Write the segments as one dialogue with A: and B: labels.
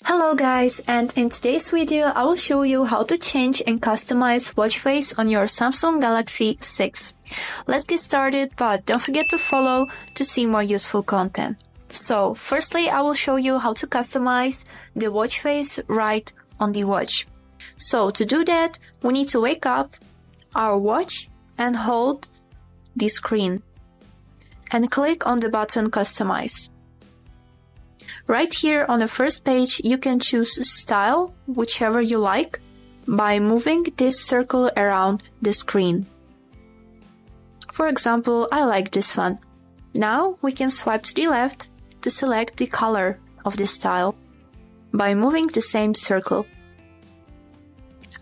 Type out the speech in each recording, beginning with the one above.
A: Hello guys, and in today's video I will show you how to change and customize watch face on your Samsung Galaxy 6. Let's get started, but don't forget to follow to see more useful content. So firstly I will show you how to customize the watch face right on the watch. So to do that we need to wake up our watch and hold the screen and click on the button Customize. Right here on the first page you can choose style, whichever you like, by moving this circle around the screen. For example, I like this one. Now we can swipe to the left to select the color of this style by moving the same circle.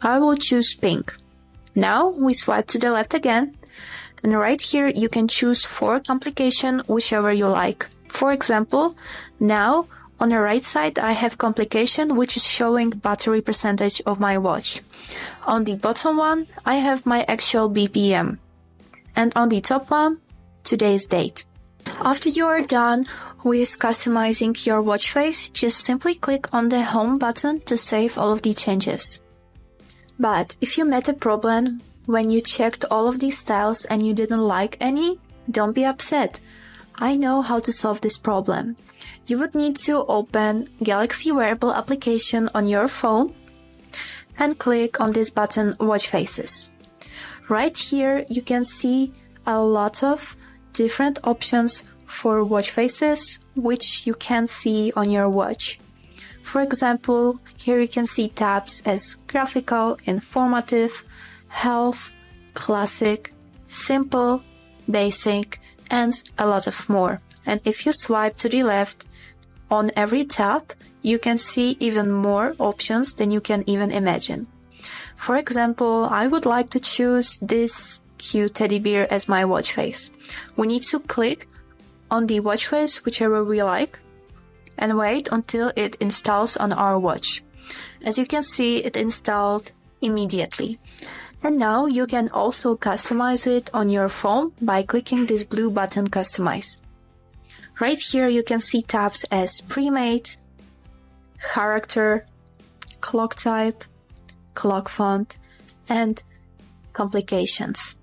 A: I will choose pink. Now we swipe to the left again, and right here you can choose for complication, whichever you like. For example, now on the right side I have complication, which is showing battery percentage of my watch. On the bottom one I have my actual BPM, and on the top one today's date. After you are done with customizing your watch face, just simply click on the home button to save all of the changes. But if you met a problem when you checked all of these styles and you didn't like any, don't be upset. I know how to solve this problem. You would need to open Galaxy wearable application on your phone and click on this button Watch Faces. Right here you can see a lot of different options for watch faces which you can see on your watch. For example, here you can see tabs as graphical, informative, health, classic, simple, basic, and a lot of more. And if you swipe to the left on every tab, you can see even more options than you can even imagine. For example, I would like to choose this cute teddy bear as my watch face. We need to click on the watch face, whichever we like, and wait until it installs on our watch. As you can see, it installed immediately. And now you can also customize it on your phone by clicking this blue button Customize. Right here you can see tabs as Premade, Character, Clock Type, Clock Font, and Complications.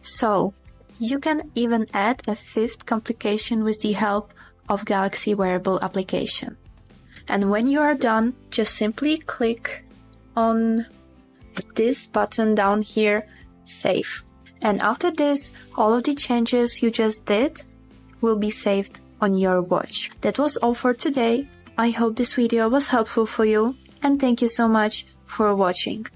A: So you can even add a fifth complication with the help of Galaxy wearable application. And when you are done, just simply click on this button down here, Save. And after this, all of the changes you just did will be saved on your watch. That was all for today. I hope this video was helpful for you, and thank you so much for watching.